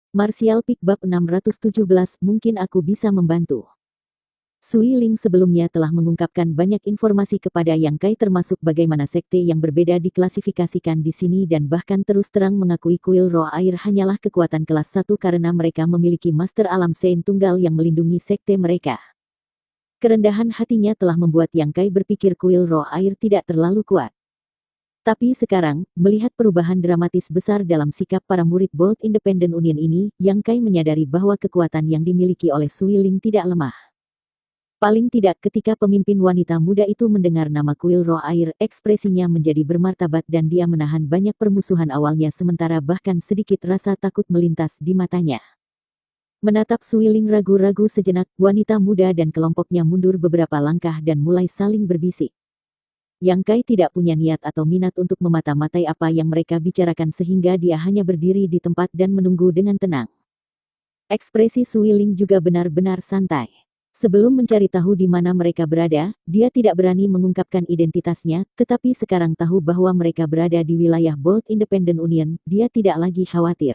Martial Pick Bab 617, mungkin aku bisa membantu. Sui Ling sebelumnya telah mengungkapkan banyak informasi kepada Yang Kai termasuk bagaimana sekte yang berbeda diklasifikasikan di sini dan bahkan terus terang mengakui kuil roh air hanyalah kekuatan kelas 1 karena mereka memiliki Master Alam Sein Tunggal yang melindungi sekte mereka. Kerendahan hatinya telah membuat Yang Kai berpikir kuil roh air tidak terlalu kuat. Tapi sekarang, melihat perubahan dramatis besar dalam sikap para murid Bold Independent Union ini, Yang Kai menyadari bahwa kekuatan yang dimiliki oleh Sui Ling tidak lemah. Paling tidak ketika pemimpin wanita muda itu mendengar nama kuil roh air, ekspresinya menjadi bermartabat dan dia menahan banyak permusuhan awalnya sementara bahkan sedikit rasa takut melintas di matanya. Menatap Sui Ling ragu-ragu sejenak, wanita muda dan kelompoknya mundur beberapa langkah dan mulai saling berbisik. Yang Kai tidak punya niat atau minat untuk memata-matai apa yang mereka bicarakan sehingga dia hanya berdiri di tempat dan menunggu dengan tenang. Ekspresi Sui Ling juga benar-benar santai. Sebelum mencari tahu di mana mereka berada, dia tidak berani mengungkapkan identitasnya, tetapi sekarang tahu bahwa mereka berada di wilayah Bold Independent Union, dia tidak lagi khawatir.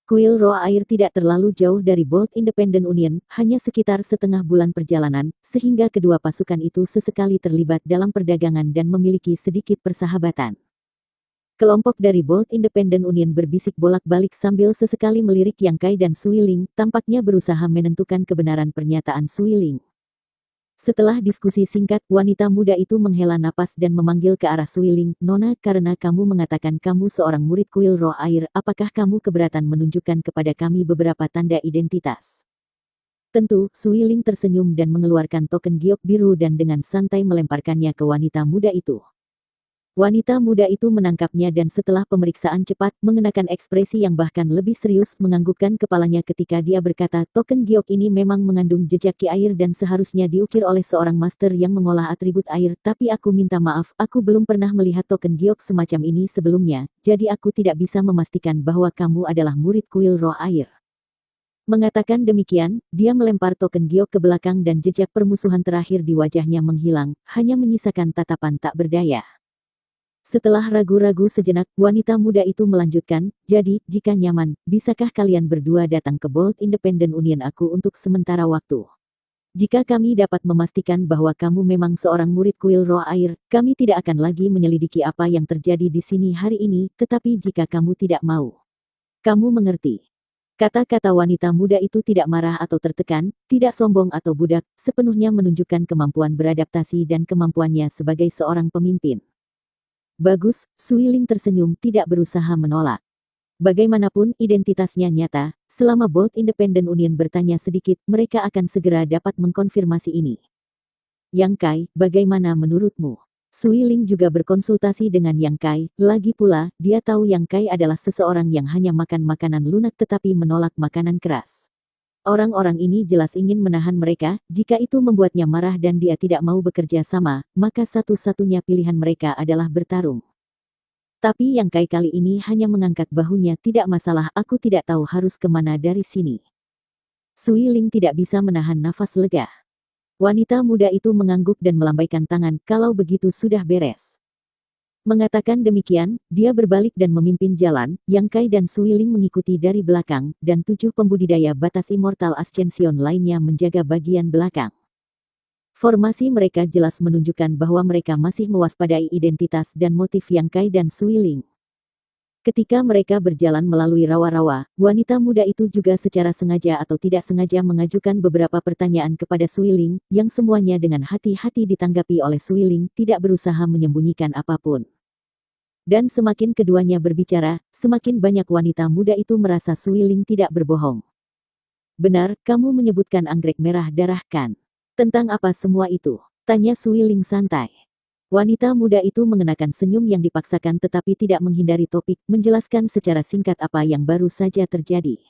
Kuil roh air tidak terlalu jauh dari Bold Independent Union, hanya sekitar setengah bulan perjalanan, sehingga kedua pasukan itu sesekali terlibat dalam perdagangan dan memiliki sedikit persahabatan. Kelompok dari Bold Independent Union berbisik bolak-balik sambil sesekali melirik Yang Kai dan Sui Ling, tampaknya berusaha menentukan kebenaran pernyataan Sui Ling. Setelah diskusi singkat, wanita muda itu menghela napas dan memanggil ke arah Sui Ling, "Nona, karena kamu mengatakan kamu seorang murid kuil roh air, apakah kamu keberatan menunjukkan kepada kami beberapa tanda identitas?" Tentu, Sui Ling tersenyum dan mengeluarkan token giok biru dan dengan santai melemparkannya ke wanita muda itu. Wanita muda itu menangkapnya dan setelah pemeriksaan cepat, mengenakan ekspresi yang bahkan lebih serius menganggukkan kepalanya ketika dia berkata, "Token giok ini memang mengandung jejak ki air dan seharusnya diukir oleh seorang master yang mengolah atribut air, tapi aku minta maaf, aku belum pernah melihat token giok semacam ini sebelumnya, jadi aku tidak bisa memastikan bahwa kamu adalah murid kuil roh air." Mengatakan demikian, dia melempar token giok ke belakang dan jejak permusuhan terakhir di wajahnya menghilang, hanya menyisakan tatapan tak berdaya. Setelah ragu-ragu sejenak, wanita muda itu melanjutkan, "Jadi, jika nyaman, bisakah kalian berdua datang ke Bold Independent Union aku untuk sementara waktu? Jika kami dapat memastikan bahwa kamu memang seorang murid kuil roh air, kami tidak akan lagi menyelidiki apa yang terjadi di sini hari ini, tetapi jika kamu tidak mau, kamu mengerti." Kata-kata wanita muda itu tidak marah atau tertekan, tidak sombong atau budak, sepenuhnya menunjukkan kemampuan beradaptasi dan kemampuannya sebagai seorang pemimpin. "Bagus," Sui Ling tersenyum tidak berusaha menolak. Bagaimanapun identitasnya nyata, selama Bold Independent Union bertanya sedikit, mereka akan segera dapat mengkonfirmasi ini. "Yang Kai, bagaimana menurutmu?" Sui Ling juga berkonsultasi dengan Yang Kai, lagi pula, dia tahu Yang Kai adalah seseorang yang hanya makan makanan lunak tetapi menolak makanan keras. Orang-orang ini jelas ingin menahan mereka, jika itu membuatnya marah dan dia tidak mau bekerja sama, maka satu-satunya pilihan mereka adalah bertarung. Tapi Yang Kai kali ini hanya mengangkat bahunya, "Tidak masalah, aku tidak tahu harus kemana dari sini." Sui Ling tidak bisa menahan nafas lega. Wanita muda itu mengangguk dan melambaikan tangan, "Kalau begitu sudah beres." Mengatakan demikian, dia berbalik dan memimpin jalan, Yang Kai dan Sui Ling mengikuti dari belakang, dan 7 pembudidaya batas Immortal Ascension lainnya menjaga bagian belakang. Formasi mereka jelas menunjukkan bahwa mereka masih mewaspadai identitas dan motif Yang Kai dan Sui Ling. Ketika mereka berjalan melalui rawa-rawa, wanita muda itu juga secara sengaja atau tidak sengaja mengajukan beberapa pertanyaan kepada Sui Ling, yang semuanya dengan hati-hati ditanggapi oleh Sui Ling, tidak berusaha menyembunyikan apapun. Dan semakin keduanya berbicara, semakin banyak wanita muda itu merasa Sui Ling tidak berbohong. "Benar, kamu menyebutkan anggrek merah darah kan? Tentang apa semua itu?" tanya Sui Ling santai. Wanita muda itu mengenakan senyum yang dipaksakan tetapi tidak menghindari topik, menjelaskan secara singkat apa yang baru saja terjadi.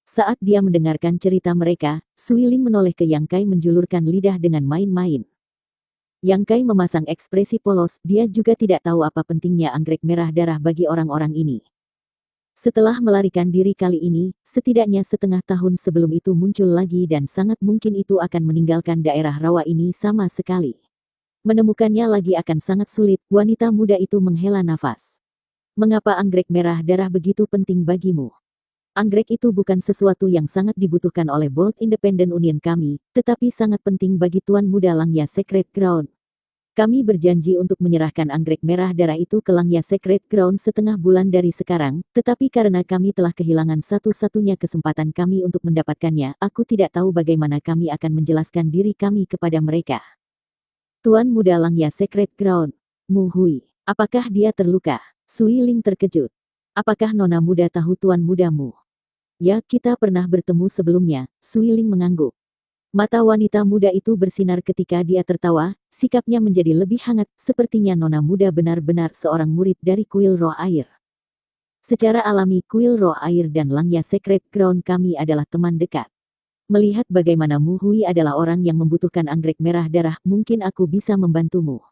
Saat dia mendengarkan cerita mereka, Sui Ling menoleh ke Yang Kai menjulurkan lidah dengan main-main. Yang Kai memasang ekspresi polos, dia juga tidak tahu apa pentingnya anggrek merah darah bagi orang-orang ini. Setelah melarikan diri kali ini, setidaknya setengah tahun sebelum itu muncul lagi dan sangat mungkin itu akan meninggalkan daerah rawa ini sama sekali. Menemukannya lagi akan sangat sulit, wanita muda itu menghela nafas. "Mengapa anggrek merah darah begitu penting bagimu?" Anggrek itu bukan sesuatu yang sangat dibutuhkan oleh Bold Independent Union kami, tetapi sangat penting bagi Tuan Muda Langya Sacred Ground. Kami berjanji untuk menyerahkan anggrek merah darah itu ke Langya Sacred Ground setengah bulan dari sekarang, tetapi karena kami telah kehilangan satu-satunya kesempatan kami untuk mendapatkannya, aku tidak tahu bagaimana kami akan menjelaskan diri kami kepada mereka. Tuan Muda Langya Sacred Ground, Mu Hui, apakah dia terluka? Sui Ling terkejut. Apakah Nona Muda tahu Tuan Mudamu? Ya, kita pernah bertemu sebelumnya, Sui Ling mengangguk. Mata wanita muda itu bersinar ketika dia tertawa, sikapnya menjadi lebih hangat, sepertinya Nona Muda benar-benar seorang murid dari Kuil Roh Air. Secara alami Kuil Roh Air dan Langya Sacred Ground kami adalah teman dekat. Melihat bagaimana Mu Hui adalah orang yang membutuhkan anggrek merah darah, mungkin aku bisa membantumu.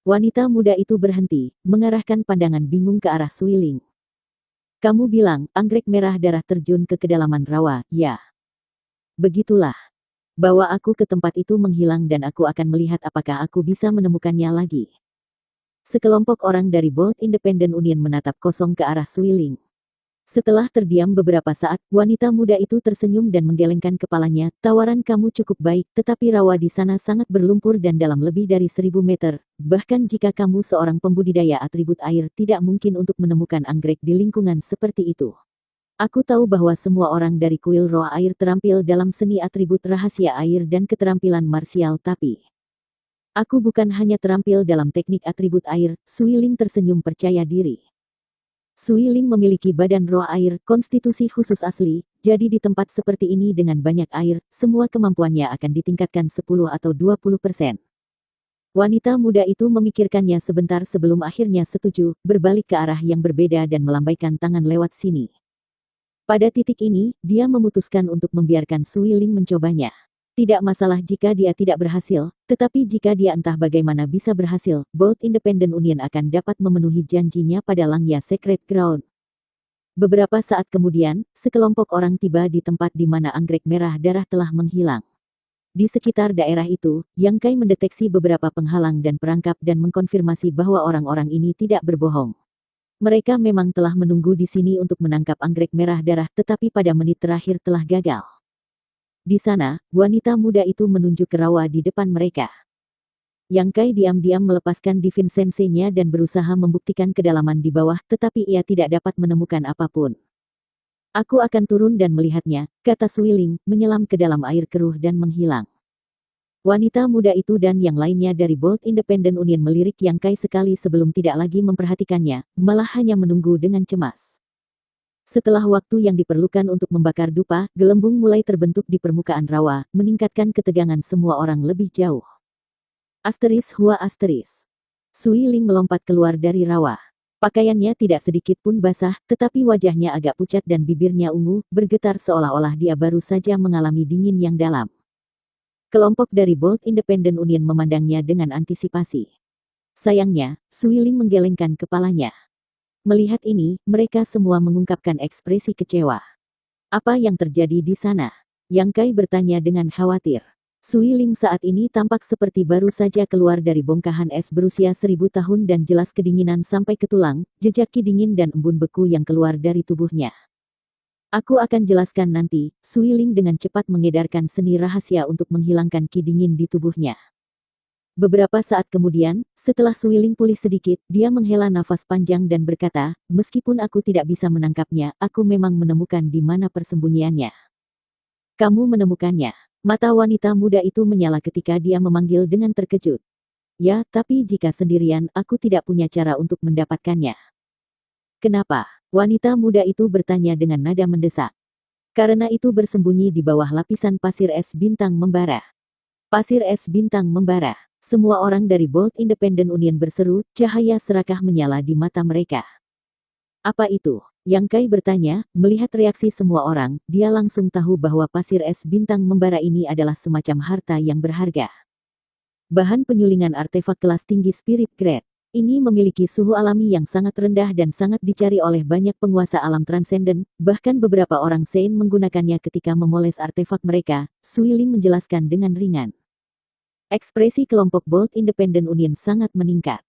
Wanita muda itu berhenti, mengarahkan pandangan bingung ke arah Sui Ling. Kamu bilang, anggrek merah darah terjun ke kedalaman rawa, ya? Begitulah. Bawa aku ke tempat itu menghilang dan aku akan melihat apakah aku bisa menemukannya lagi. Sekelompok orang dari Bold Independent Union menatap kosong ke arah Sui Ling. Setelah terdiam beberapa saat, wanita muda itu tersenyum dan menggelengkan kepalanya. Tawaran kamu cukup baik, tetapi rawa di sana sangat berlumpur dan dalam lebih dari 1000 meter. Bahkan jika kamu seorang pembudidaya atribut air, tidak mungkin untuk menemukan anggrek di lingkungan seperti itu. Aku tahu bahwa semua orang dari Kuil Roh Air terampil dalam seni atribut rahasia air dan keterampilan marsial, tapi aku bukan hanya terampil dalam teknik atribut air. Sui Ling tersenyum percaya diri. Sui Ling memiliki badan roh air, konstitusi khusus asli, jadi di tempat seperti ini dengan banyak air, semua kemampuannya akan ditingkatkan 10 atau 20%. Wanita muda itu memikirkannya sebentar sebelum akhirnya setuju, berbalik ke arah yang berbeda dan melambaikan tangan lewat sini. Pada titik ini, dia memutuskan untuk membiarkan Sui Ling mencobanya. Tidak masalah jika dia tidak berhasil, tetapi jika dia entah bagaimana bisa berhasil, Bold Independent Union akan dapat memenuhi janjinya pada Langya Sacred Ground. Beberapa saat kemudian, sekelompok orang tiba di tempat di mana anggrek merah darah telah menghilang. Di sekitar daerah itu, Yang Kai mendeteksi beberapa penghalang dan perangkap dan mengkonfirmasi bahwa orang-orang ini tidak berbohong. Mereka memang telah menunggu di sini untuk menangkap anggrek merah darah, tetapi pada menit terakhir telah gagal. Di sana, wanita muda itu menunjuk ke rawa di depan mereka. Yang Kai diam-diam melepaskan Divine Sensei-nya dan berusaha membuktikan kedalaman di bawah, tetapi ia tidak dapat menemukan apapun. Aku akan turun dan melihatnya, kata Sui Ling, menyelam ke dalam air keruh dan menghilang. Wanita muda itu dan yang lainnya dari Bold Independent Union melirik Yang Kai sekali sebelum tidak lagi memperhatikannya, malah hanya menunggu dengan cemas. Setelah waktu yang diperlukan untuk membakar dupa, gelembung mulai terbentuk di permukaan rawa, meningkatkan ketegangan semua orang lebih jauh. Hua. Sui Ling melompat keluar dari rawa. Pakaiannya tidak sedikit pun basah, tetapi wajahnya agak pucat dan bibirnya ungu, bergetar seolah-olah dia baru saja mengalami dingin yang dalam. Kelompok dari Bold Independent Union memandangnya dengan antisipasi. Sayangnya, Sui Ling menggelengkan kepalanya. Melihat ini, mereka semua mengungkapkan ekspresi kecewa. Apa yang terjadi di sana? Yang Kai bertanya dengan khawatir. Sui Ling saat ini tampak seperti baru saja keluar dari bongkahan es berusia 1000 tahun dan jelas kedinginan sampai ke tulang, jejak ki dingin dan embun beku yang keluar dari tubuhnya. Aku akan jelaskan nanti, Sui Ling dengan cepat mengedarkan seni rahasia untuk menghilangkan ki dingin di tubuhnya. Beberapa saat kemudian, setelah Sui Ling pulih sedikit, dia menghela nafas panjang dan berkata, meskipun aku tidak bisa menangkapnya, aku memang menemukan di mana persembunyiannya. Kamu menemukannya. Mata wanita muda itu menyala ketika dia memanggil dengan terkejut. Ya, tapi jika sendirian, aku tidak punya cara untuk mendapatkannya. Kenapa? Wanita muda itu bertanya dengan nada mendesak. Karena itu bersembunyi di bawah lapisan pasir es bintang membara. Pasir es bintang membara. Semua orang dari Bold Independent Union berseru, cahaya serakah menyala di mata mereka. Apa itu? Yang Kai bertanya, melihat reaksi semua orang, dia langsung tahu bahwa pasir es bintang membara ini adalah semacam harta yang berharga. Bahan penyulingan artefak kelas tinggi Spirit Grade. Ini memiliki suhu alami yang sangat rendah dan sangat dicari oleh banyak penguasa alam transenden, bahkan beberapa orang Sein menggunakannya ketika memoles artefak mereka, Sui Ling menjelaskan dengan ringan. Ekspresi kelompok Bold Independent Union sangat meningkat.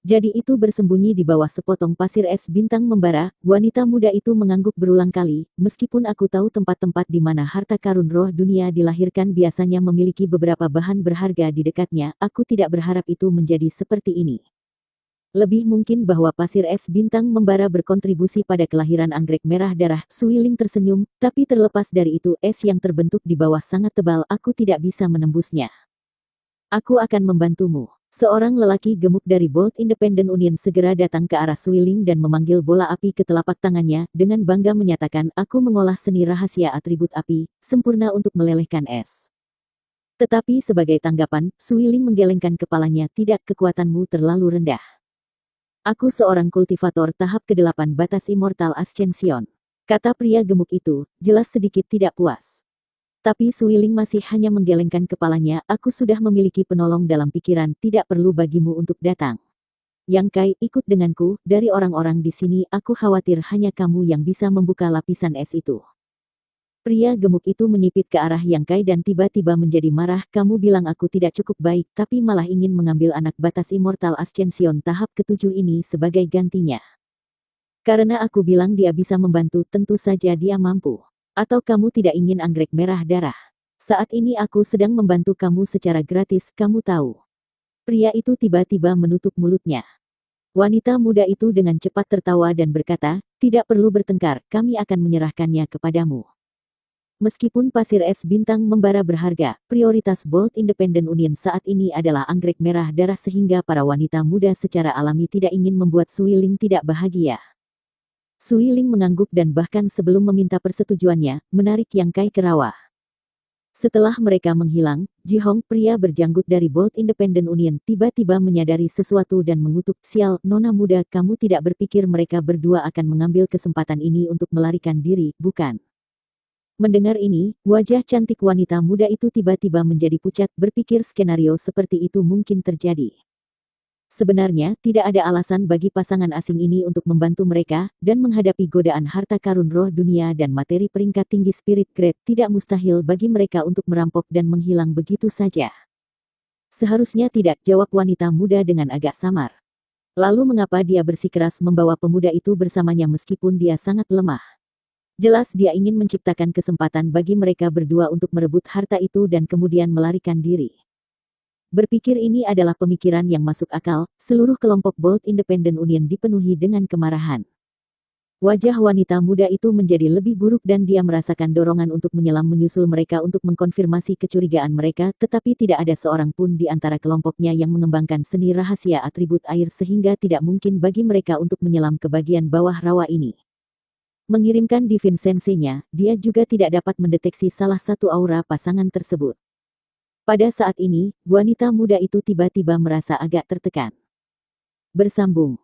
Jadi itu bersembunyi di bawah sepotong pasir es bintang membara, wanita muda itu mengangguk berulang kali, meskipun aku tahu tempat-tempat di mana harta karun roh dunia dilahirkan biasanya memiliki beberapa bahan berharga di dekatnya, aku tidak berharap itu menjadi seperti ini. Lebih mungkin bahwa pasir es bintang membara berkontribusi pada kelahiran anggrek merah darah. Suiling tersenyum, tapi terlepas dari itu es yang terbentuk di bawah sangat tebal, aku tidak bisa menembusnya. Aku akan membantumu. Seorang lelaki gemuk dari Bolt Independent Union segera datang ke arah Suiling dan memanggil bola api ke telapak tangannya, dengan bangga menyatakan, aku mengolah seni rahasia atribut api, sempurna untuk melelehkan es. Tetapi sebagai tanggapan, Suiling menggelengkan kepalanya, tidak, kekuatanmu terlalu rendah. Aku seorang kultivator tahap ke-8 batas Immortal Ascension. Kata pria gemuk itu, jelas sedikit tidak puas. Tapi Suiling masih hanya menggelengkan kepalanya, aku sudah memiliki penolong dalam pikiran, tidak perlu bagimu untuk datang. Yang Kai, ikut denganku, dari orang-orang di sini, aku khawatir hanya kamu yang bisa membuka lapisan es itu. Pria gemuk itu menyipit ke arah Yang Kai dan tiba-tiba menjadi marah, kamu bilang aku tidak cukup baik, tapi malah ingin mengambil anak batas Immortal Ascension tahap ke-7 ini sebagai gantinya. Karena aku bilang dia bisa membantu, tentu saja dia mampu. Atau kamu tidak ingin anggrek merah darah? Saat ini aku sedang membantu kamu secara gratis, kamu tahu. Pria itu tiba-tiba menutup mulutnya. Wanita muda itu dengan cepat tertawa dan berkata, tidak perlu bertengkar, kami akan menyerahkannya kepadamu. Meskipun pasir es bintang membara berharga, prioritas Bolt Independent Union saat ini adalah anggrek merah darah sehingga para wanita muda secara alami tidak ingin membuat Suiling tidak bahagia. Suiling mengangguk dan bahkan sebelum meminta persetujuannya, menarik Yang Kai ke rawa. Setelah mereka menghilang, Ji Hong, pria berjanggut dari Bolt Independent Union, tiba-tiba menyadari sesuatu dan mengutuk, sial, nona muda, kamu tidak berpikir mereka berdua akan mengambil kesempatan ini untuk melarikan diri, bukan? Mendengar ini, wajah cantik wanita muda itu tiba-tiba menjadi pucat, berpikir skenario seperti itu mungkin terjadi. Sebenarnya, tidak ada alasan bagi pasangan asing ini untuk membantu mereka, dan menghadapi godaan harta karun roh dunia dan materi peringkat tinggi spirit grade, tidak mustahil bagi mereka untuk merampok dan menghilang begitu saja. Seharusnya tidak, jawab wanita muda dengan agak samar. Lalu mengapa dia bersikeras membawa pemuda itu bersamanya meskipun dia sangat lemah? Jelas dia ingin menciptakan kesempatan bagi mereka berdua untuk merebut harta itu dan kemudian melarikan diri. Berpikir ini adalah pemikiran yang masuk akal, seluruh kelompok Bolt Independent Union dipenuhi dengan kemarahan. Wajah wanita muda itu menjadi lebih buruk dan dia merasakan dorongan untuk menyelam menyusul mereka untuk mengkonfirmasi kecurigaan mereka, tetapi tidak ada seorang pun di antara kelompoknya yang mengembangkan seni rahasia atribut air sehingga tidak mungkin bagi mereka untuk menyelam ke bagian bawah rawa ini. Mengirimkan Divine Sense-nya, dia juga tidak dapat mendeteksi salah satu aura pasangan tersebut. Pada saat ini, wanita muda itu tiba-tiba merasa agak tertekan. Bersambung.